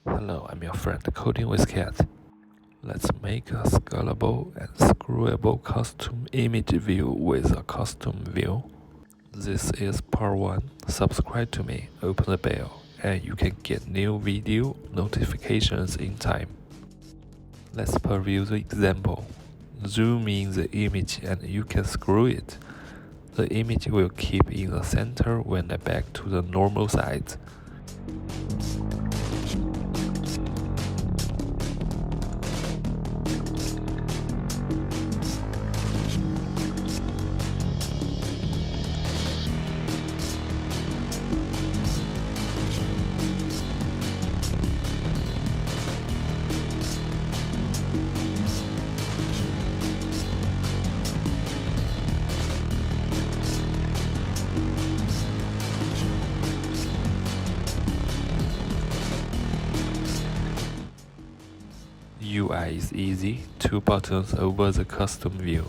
Hello, I'm your friend Coding with Cat. Let's make a scalable and scrollable custom image view with a custom view. This is part 1. Subscribe to me, open the bell, and you can get new video notifications in time. Let's preview the example. Zoom in the image and you can scroll it. The image will keep in the center when I back to the normal size. UI is easy, 2 buttons over the custom view.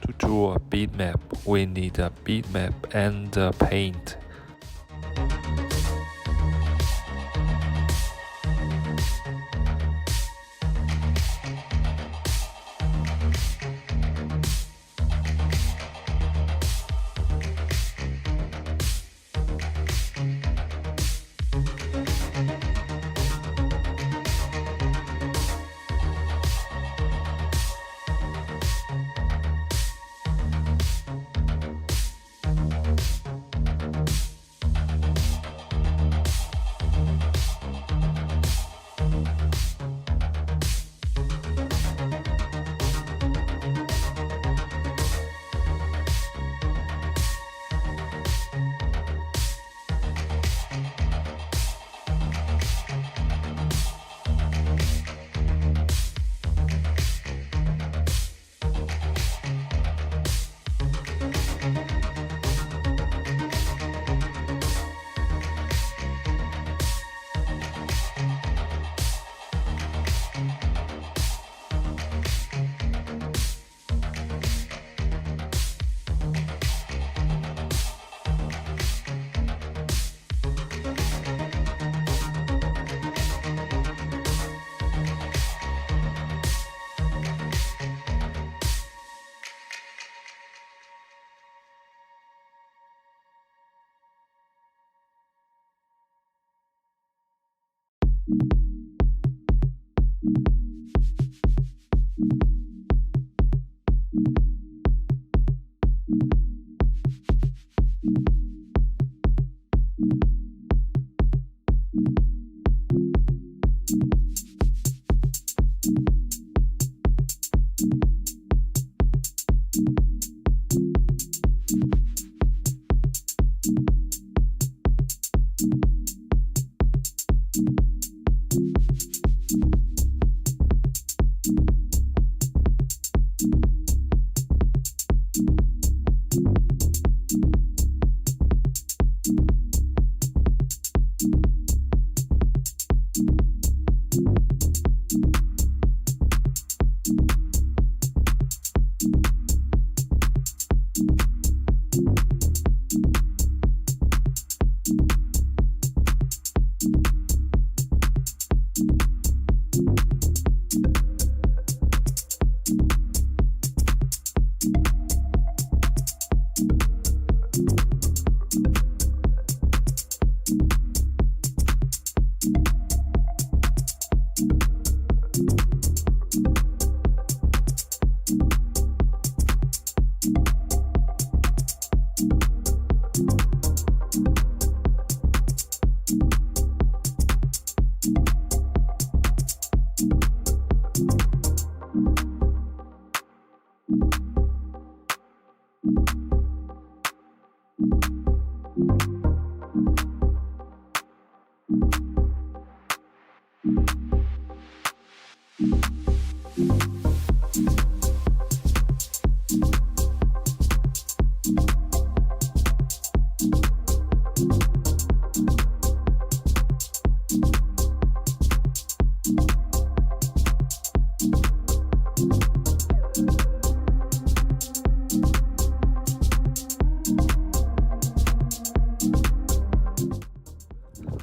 To draw a bitmap, we need a bitmap and a paint.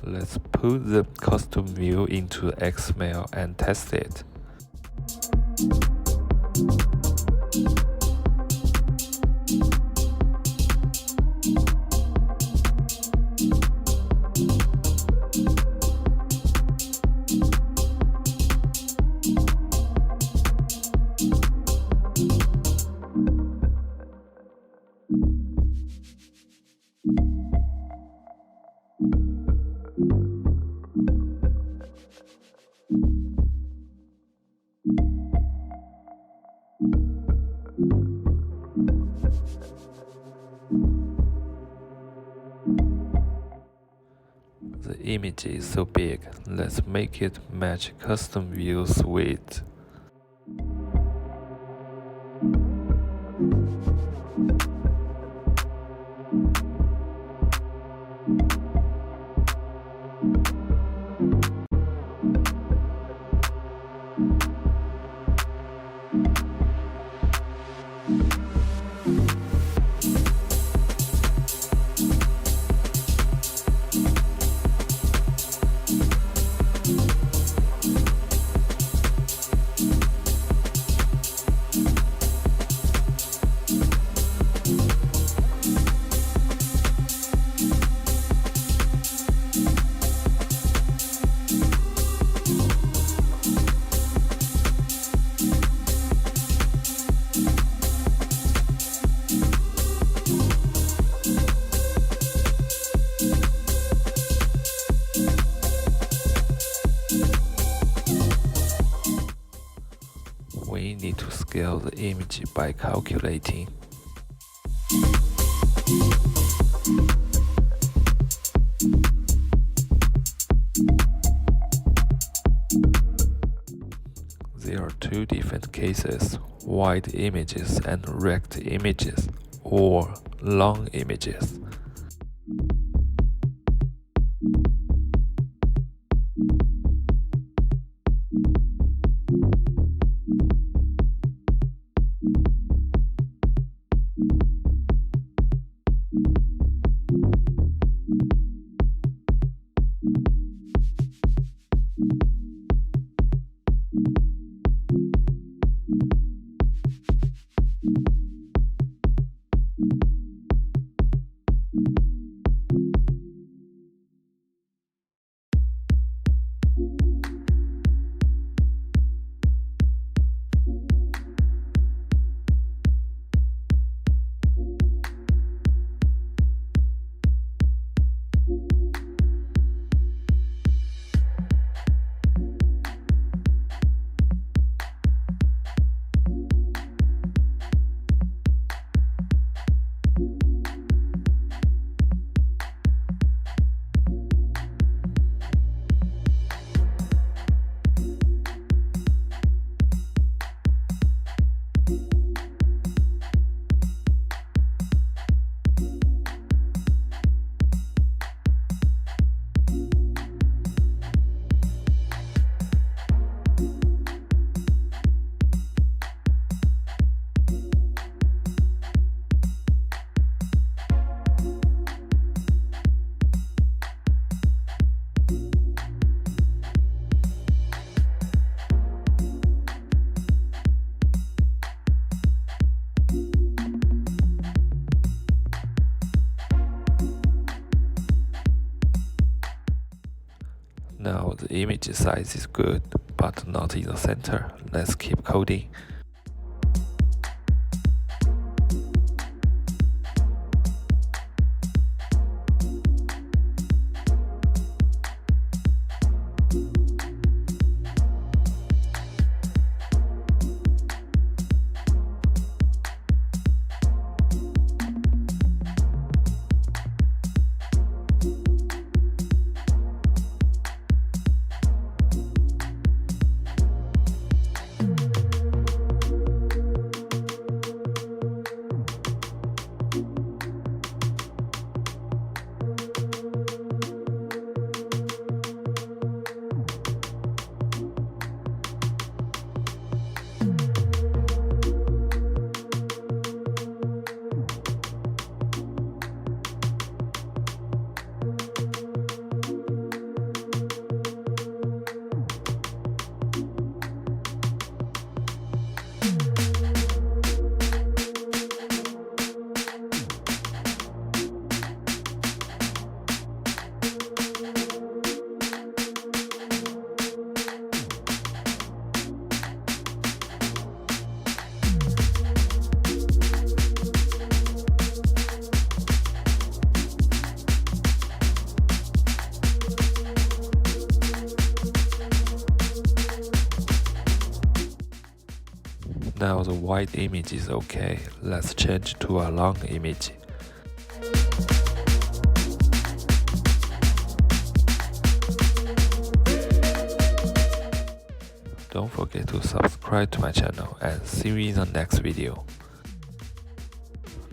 Let's put the custom view into XML and test it. The image is so big, let's make it match custom view's width. We need to scale the image by calculating. There are two different cases: wide images and rect images, or long images. Now the image size is good, but not in the center. Let's keep coding. Now the wide image is okay. Let's change to a long image. Don't forget to subscribe to my channel and see you in the next video.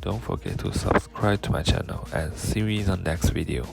Don't forget to subscribe to my channel and see you in the next video.